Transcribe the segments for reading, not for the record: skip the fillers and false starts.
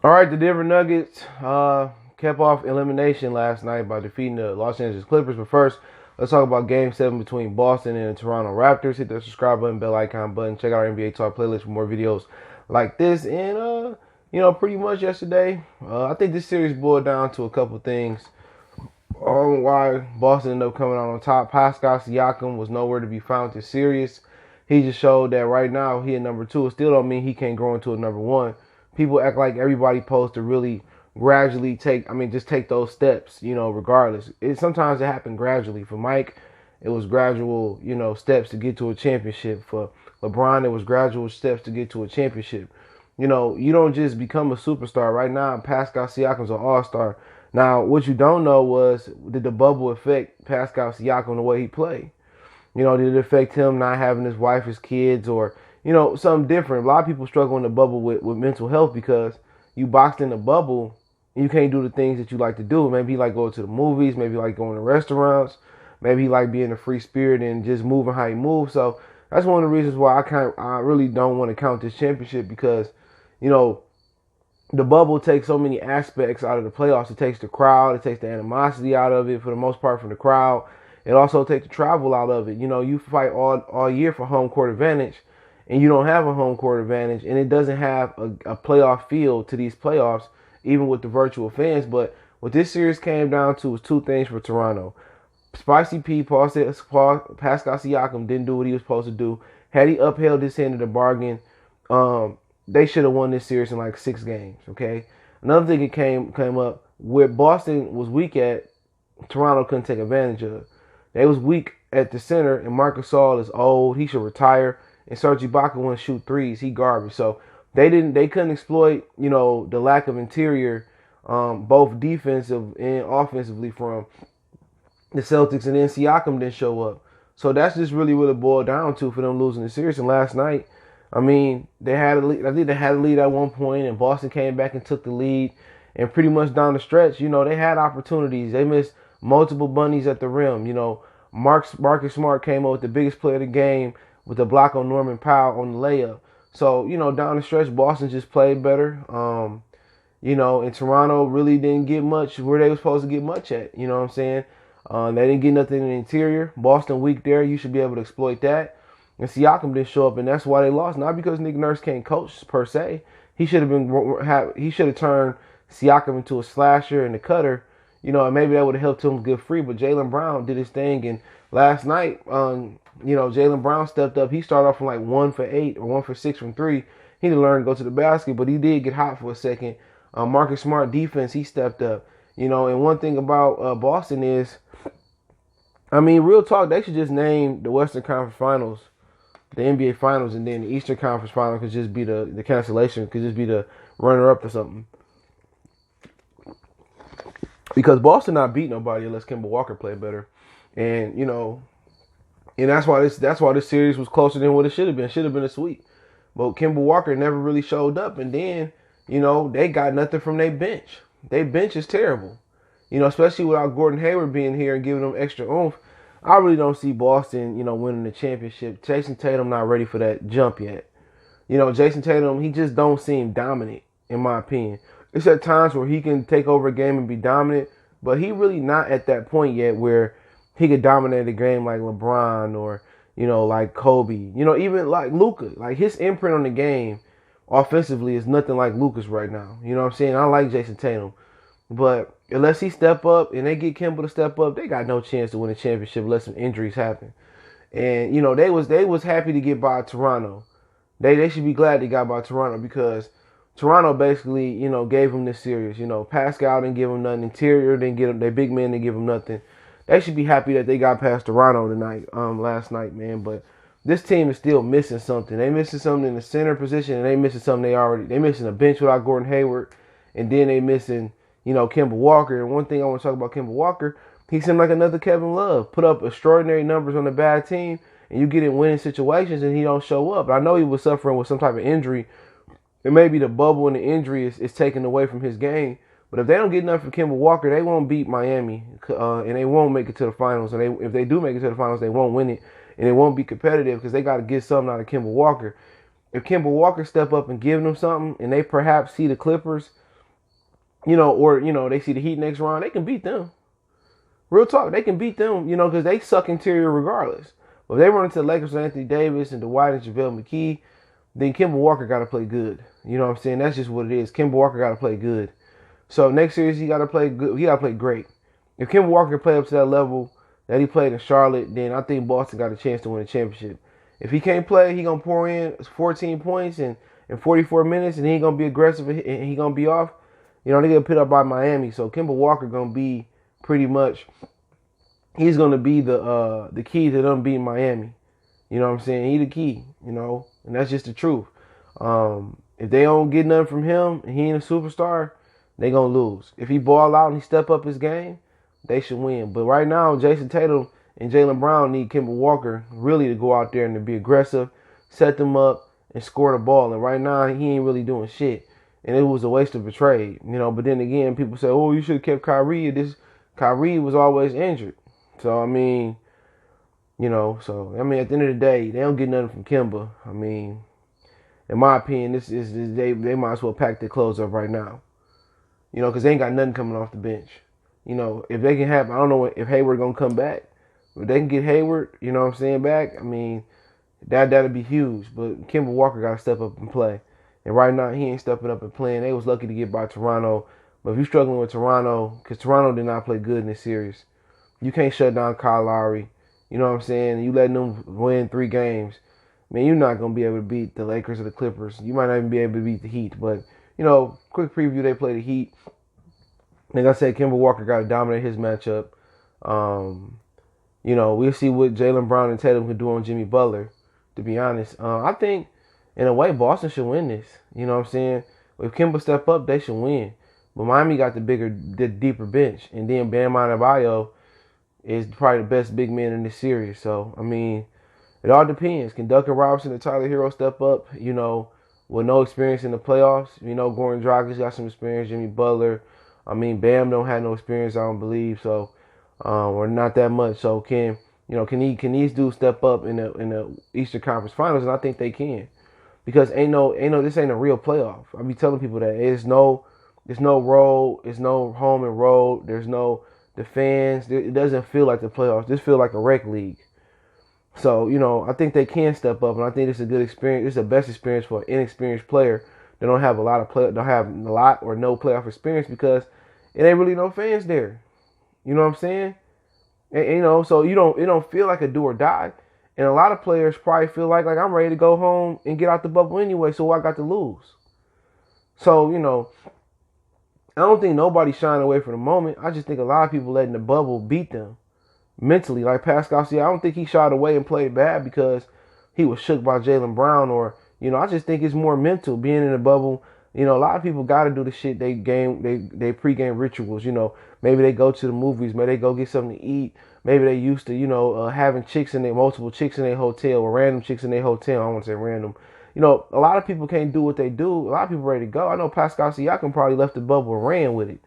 All right, the Denver Nuggets kept off elimination last night by defeating the Los Angeles Clippers. But first, let's talk about Game 7 between Boston and the Toronto Raptors. Hit the subscribe button, bell icon button. Check out our NBA Talk playlist for more videos like this. And, pretty much yesterday, I think this series boiled down to a couple things on why Boston ended up coming out on top. Pascal Siakam was nowhere to be found this series. He just showed that right now he at number 2. It still don't mean he can't grow into a number 1. People act like everybody supposed to really gradually just take those steps, regardless. Sometimes it happened gradually. For Mike, it was gradual, steps to get to a championship. For LeBron, it was gradual steps to get to a championship. You don't just become a superstar. Right now, Pascal Siakam's an all-star. Now, what you don't know was, did the bubble affect Pascal Siakam the way he played? Did it affect him not having his wife, his kids, or, something different? A lot of people struggle in the bubble with mental health because you boxed in the bubble and you can't do the things that you like to do. Maybe you like going to the movies, maybe you like going to restaurants, maybe you like being a free spirit and just moving how you move. So that's one of the reasons why I really don't want to count this championship because, the bubble takes so many aspects out of the playoffs. It takes the crowd. It takes the animosity out of it for the most part from the crowd. It also takes the travel out of it. You fight all year for home court advantage, and you don't have a home court advantage, and it doesn't have a playoff feel to these playoffs, even with the virtual fans. But what this series came down to was two things for Toronto. Spicy P, Pascal Siakam didn't do what he was supposed to do. Had he upheld his end of the bargain, they should have won this series in like 6 games, okay? Another thing that came up, where Boston was weak at, Toronto couldn't take advantage of. They was weak at the center, and Marc Gasol is old. He should retire. And Serge Ibaka wants to shoot threes. He garbage. So they couldn't exploit, the lack of interior, both defensive and offensively from the Celtics. And then Siakam didn't show up. So that's just really what it boiled down to for them losing the series. And last night, they had a lead. I think they had a lead at one point, and Boston came back and took the lead. And pretty much down the stretch, they had opportunities. They missed multiple bunnies at the rim. Marcus Smart came up with the biggest play of the game with a block on Norman Powell on the layup. So, down the stretch, Boston just played better. And Toronto really didn't get much where they were supposed to get much at. You know what I'm saying? They didn't get nothing in the interior. Boston weak there. You should be able to exploit that. And Siakam didn't show up, and that's why they lost. Not because Nick Nurse can't coach per se. He should have turned Siakam into a slasher and a cutter. And maybe that would have helped him get free. But Jaylen Brown did his thing, and last night, Jaylen Brown stepped up. He started off from like 1 for 8 or 1 for 6 from 3. He didn't learn to go to the basket, but he did get hot for a second. Marcus Smart defense, he stepped up. And one thing about Boston is, real talk, they should just name the Western Conference Finals the NBA Finals, and then the Eastern Conference Finals could just be the cancellation, could just be the runner-up or something. Because Boston not beat nobody unless Kemba Walker played better. And, and that's why this series was closer than what it should have been. It should have been a sweep. But Kemba Walker never really showed up. And then, they got nothing from their bench. Their bench is terrible. Especially without Gordon Hayward being here and giving them extra oomph. I really don't see Boston, winning the championship. Jason Tatum not ready for that jump yet. Jason Tatum, he just don't seem dominant, in my opinion. It's at times where he can take over a game and be dominant, but he really not at that point yet where he could dominate a game like LeBron or, like Kobe. Even like Luka. Like his imprint on the game offensively is nothing like Luka's right now. You know what I'm saying? I like Jason Tatum. But unless he step up and they get Kemba to step up, they got no chance to win a championship unless some injuries happen. And, they was happy to get by Toronto. They should be glad they got by Toronto because Toronto basically, gave them this series. Pascal didn't give them nothing. Interior didn't get them. Their big man didn't give them nothing. They should be happy that they got past Toronto last night, man. But this team is still missing something. They missing something in the center position, and they missing something they missing a bench without Gordon Hayward, and then they missing, Kemba Walker. And one thing I want to talk about Kemba Walker, he seemed like another Kevin Love. Put up extraordinary numbers on a bad team, and you get in winning situations, and he don't show up. I know he was suffering with some type of injury. And maybe the bubble and the injury is taken away from his game. But if they don't get enough from Kemba Walker, they won't beat Miami, and they won't make it to the finals. And if they do make it to the finals, they won't win it, and it won't be competitive because they got to get something out of Kemba Walker. If Kemba Walker step up and give them something, and they perhaps see the Clippers or they see the Heat next round, they can beat them. Real talk, they can beat them, because they suck interior regardless. But if they run into the Lakers with Anthony Davis and Dwight and JaVale McKee, then Kemba Walker got to play good. You know what I'm saying? That's just what it is. Kemba Walker got to play good. So next series, he got to play good. He got to play great. If Kemba Walker can play up to that level that he played in Charlotte, then I think Boston got a chance to win a championship. If he can't play, he going to pour in 14 points in 44 minutes, and he ain't going to be aggressive, and he going to be off. They get put up by Miami. So Kemba Walker going to be pretty much, he's going to be the key to them beating Miami. You know what I'm saying? He the key, and that's just the truth. If they don't get nothing from him and he ain't a superstar, they going to lose. If he ball out and he step up his game, they should win. But right now, Jason Tatum and Jaylen Brown need Kemba Walker really to go out there and to be aggressive, set them up, and score the ball. And right now, he ain't really doing shit. And it was a waste of a trade, But then again, people say, oh, you should have kept Kyrie. Kyrie was always injured. So, at the end of the day, they don't get nothing from Kemba. In my opinion, they might as well pack their clothes up right now. Because they ain't got nothing coming off the bench. If they can have, I don't know if Hayward going to come back. If they can get Hayward, back, that'd be huge. But Kemba Walker got to step up and play. And right now, he ain't stepping up and playing. They was lucky to get by Toronto. But if you're struggling with Toronto, because Toronto did not play good in this series, you can't shut down Kyle Lowry. You know what I'm saying? You letting them win 3 games. You're not going to be able to beat the Lakers or the Clippers. You might not even be able to beat the Heat. But, quick preview, they play the Heat. Like I said, Kemba Walker got to dominate his matchup. We'll see what Jaylen Brown and Tatum can do on Jimmy Butler, to be honest. I think, in a way, Boston should win this. You know what I'm saying? If Kemba step up, they should win. But Miami got the deeper bench. And then Bam Adebayo is probably the best big man in this series. So, it all depends. Can Duncan Robinson and Tyler Hero step up, with no experience in the playoffs? Goran Dragic's got some experience. Jimmy Butler. Bam don't have no experience, I don't believe. So, or not that much. So, can these dudes step up in the Eastern Conference Finals? And I think they can. Because this ain't a real playoff. I be telling people that there's no road, there's no home and road, there's no the fans. It doesn't feel like the playoffs. This feels like a rec league. So I think they can step up, and I think it's a good experience. It's the best experience for an inexperienced player that don't have a lot or no playoff experience because it ain't really no fans there. You know what I'm saying? And so it don't feel like a do or die. And a lot of players probably feel like I'm ready to go home and get out the bubble anyway, so I got to lose. So, I don't think nobody's shying away from the moment. I just think a lot of people letting the bubble beat them mentally. Like Pascal Siakam, I don't think he shied away and played bad because he was shook by Jaylen Brown or, I just think it's more mental being in the bubble. A lot of people got to do the shit they pregame rituals. Maybe they go to the movies, maybe they go get something to eat. Maybe they used to, having multiple chicks in their hotel or random chicks in their hotel. I don't want to say random. A lot of people can't do what they do. A lot of people ready to go. I know Pascal Siakam probably left the bubble and ran with it.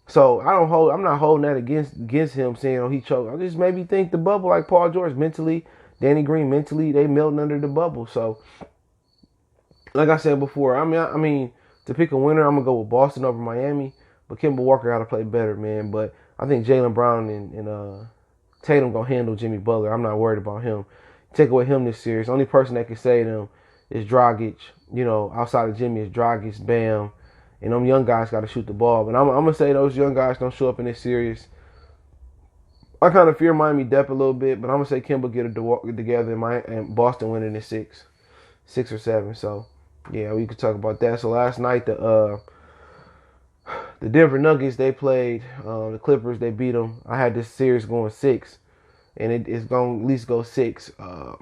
So I'm not holding that against him saying, he choked. I just maybe think the bubble like Paul George mentally, Danny Green mentally, they melting under the bubble. So, like I said before, to pick a winner, I'm gonna go with Boston over Miami. But Kemba Walker got to play better, man. But I think Jaylen Brown and Tatum gonna handle Jimmy Butler. I'm not worried about him. Take away him this series. The only person that can save them is Dragic. Outside of Jimmy is Dragic, Bam, and them young guys got to shoot the ball. But I'm gonna say those young guys don't show up in this series. I kind of fear Miami depth a little bit, but I'm gonna say Kemba get it together and Boston winning in 6 or 7. So yeah, we could talk about that. So last night the Denver Nuggets, they played the Clippers. They beat them. I had this series going 6, and it's going to at least go 6.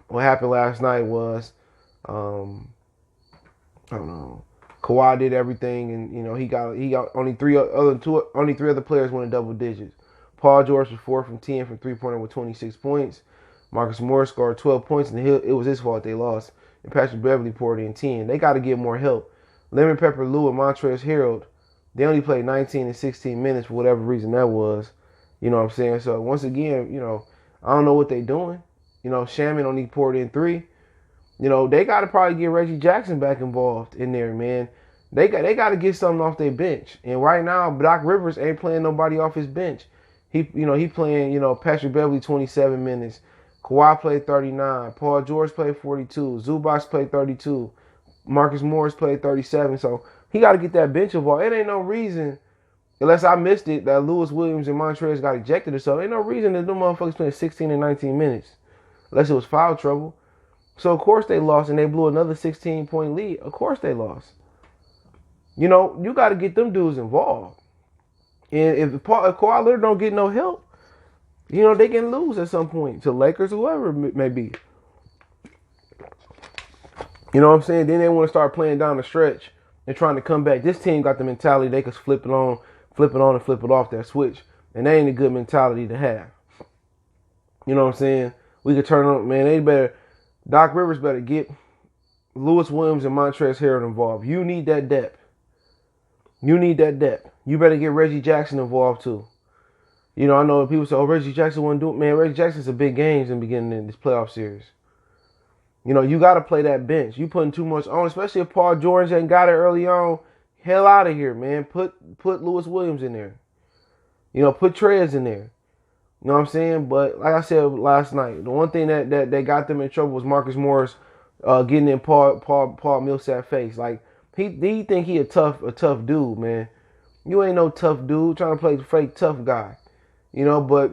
What happened last night was, I don't know, Kawhi did everything, and he got only three other players went in double digits. Paul George was 4 from 10 from 3-pointer with 26 points. Marcus Morris scored 12 points, and it was his fault they lost. And Patrick Beverly poured in 10. They got to get more help. Lemon Pepper Lou and Montrezl Harrell, they only played 19 and 16 minutes for whatever reason that was. You know what I'm saying? So, once again, I don't know what they doing. Shaman only poured in 3. They got to probably get Reggie Jackson back involved in there, man. They got to get something off their bench. And right now, Doc Rivers ain't playing nobody off his bench. He playing, Patrick Beverly 27 minutes. Kawhi played 39. Paul George played 42. Zubac played 32. Marcus Morris played 37. So he got to get that bench involved. It ain't no reason, unless I missed it, that Lewis Williams and Montrezl got ejected or so. Ain't no reason that them motherfuckers playing 16 and 19 minutes, unless it was foul trouble. So of course they lost, and they blew another 16-point lead. Of course they lost. You got to get them dudes involved. And if Kawhi Leonard don't get no help, they can lose at some point to Lakers, whoever it may be. You know what I'm saying? Then they want to start playing down the stretch and trying to come back. This team got the mentality they can flip it on and flip it off that switch. And that ain't a good mentality to have. You know what I'm saying? We could turn on, man, Doc Rivers better get Lewis Williams and Montrezl Harrell involved. You need that depth. You better get Reggie Jackson involved too. I know people say, Reggie Jackson wouldn't do it. Man, Reggie Jackson's a big games in the beginning of this playoff series. You got to play that bench. You putting too much on, especially if Paul George ain't got it early on. Hell out of here, man. Put Lewis Williams in there. Put Trez in there. You know what I'm saying? But like I said last night, the one thing that got them in trouble was Marcus Morris getting in Paul Millsap's face. Like he think he a tough dude, man. You ain't no tough dude trying to play the fake tough guy. But what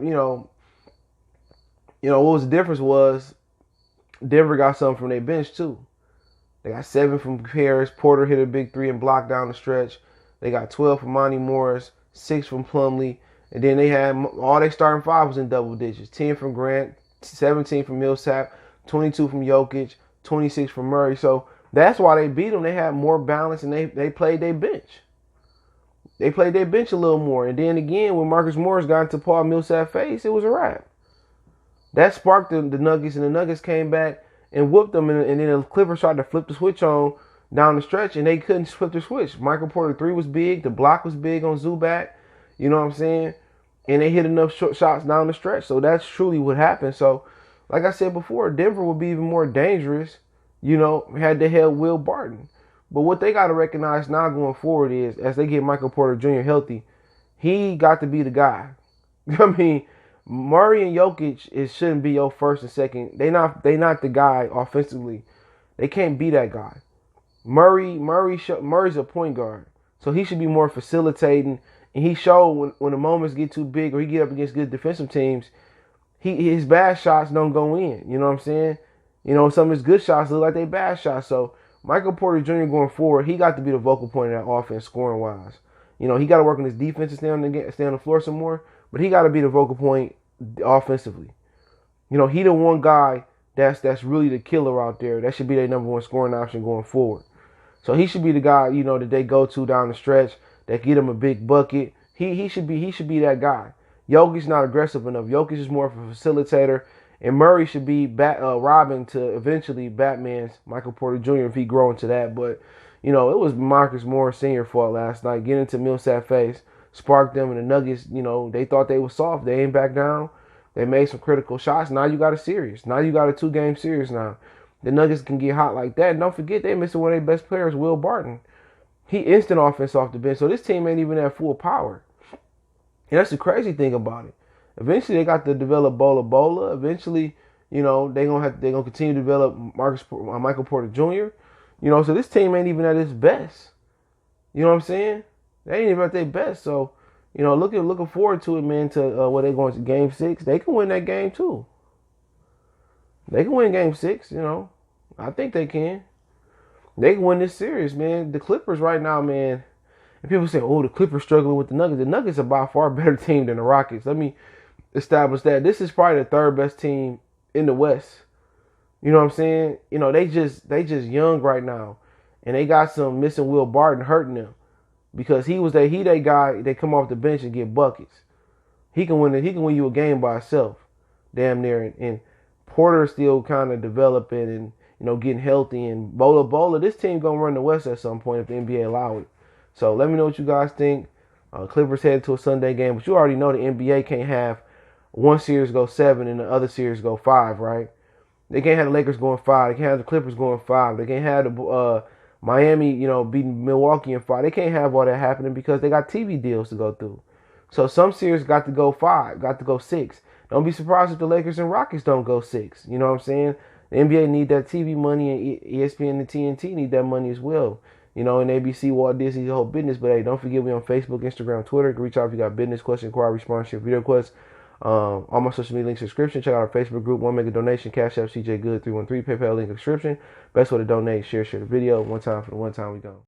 was the difference was Denver got something from their bench too. They got 7 from Harris. Porter hit a big 3 and blocked down the stretch. They got 12 from Monty Morris, 6 from Plumlee. And then they had all their starting 5 was in double digits. 10 from Grant, 17 from Millsap, 22 from Jokic, 26 from Murray. So that's why they beat them. They had more balance and they played their bench. They played their bench a little more. And then again, when Marcus Morris got into Paul Millsap's face, it was a wrap. That sparked the Nuggets, and the Nuggets came back and whooped them. And then the Clippers tried to flip the switch on down the stretch, and they couldn't flip the switch. Michael Porter 3 was big. The block was big on Zubac. You know what I'm saying? And they hit enough short shots down the stretch. So that's truly what happened. So, like I said before, Denver would be even more dangerous, had they held Will Barton. But what they got to recognize now going forward is, as they get Michael Porter Jr. healthy, he got to be the guy. I mean, Murray and Jokic shouldn't be your first and second. They not the guy offensively. They can't be that guy. Murray's a point guard, so he should be more facilitating. And he showed when the moments get too big or he get up against good defensive teams, his bad shots don't go in. You know what I'm saying? Some of his good shots look like they bad shots. So Michael Porter Jr. going forward, he got to be the vocal point of that offense scoring wise. He got to work on his defense and stay on the floor some more, but he got to be the vocal point offensively. He the one guy that's really the killer out there. That should be their number one scoring option going forward. So he should be the guy, that they go to down the stretch that get him a big bucket. He should be that guy. Jokic's not aggressive enough. Jokic is more of a facilitator. And Murray should be Robin to eventually Batman's Michael Porter Jr. if he grow into that. But, it was Marcus Morris Sr. fault last night. Getting into Millsap's face, sparked them, and the Nuggets, they thought they were soft. They ain't back down. They made some critical shots. Now you got a series. Now you got a 2-game series now. The Nuggets can get hot like that. And don't forget, they missing one of their best players, Will Barton. He instant offense off the bench. So this team ain't even at full power. And that's the crazy thing about it. Eventually, they got to develop Bola. Eventually, they're gonna continue to develop Michael Porter Jr. So this team ain't even at its best. You know what I'm saying? They ain't even at their best. So, looking forward to it, man. To where they going to Game 6, they can win that game too. They can win Game 6. I think they can. They can win this series, man. The Clippers right now, man. And people say, the Clippers struggling with the Nuggets. The Nuggets are by far a better team than the Rockets. Let me establish that. This is probably the 3rd best team in the West. You know what I'm saying? They just young right now. And they got some missing Will Barton hurting them. Because he that guy that come off the bench and get buckets. He can win you a game by himself. Damn near. And Porter still kind of developing and getting healthy, and Bola, this team gonna run the West at some point if the NBA allow it. So let me know what you guys think. Clippers headed to a Sunday game, but you already know the NBA can't have one series go 7 and the other series go 5, right? They can't have the Lakers going 5. They can't have the Clippers going 5. They can't have the Miami, beating Milwaukee in 5. They can't have all that happening because they got TV deals to go through. So some series got to go 5, got to go 6. Don't be surprised if the Lakers and Rockets don't go 6. You know what I'm saying? The NBA need that TV money, and ESPN and TNT need that money as well. And ABC, Walt Disney's whole business. But hey, don't forget we on Facebook, Instagram, Twitter. You can reach out if you got business questions, inquiry, sponsorship, video requests. All my social media links in the description. Check out our Facebook group. Want to make a donation? Cash App CJ Good 313. PayPal link in the description. Best way to donate. Share the video. One time for the one time we go.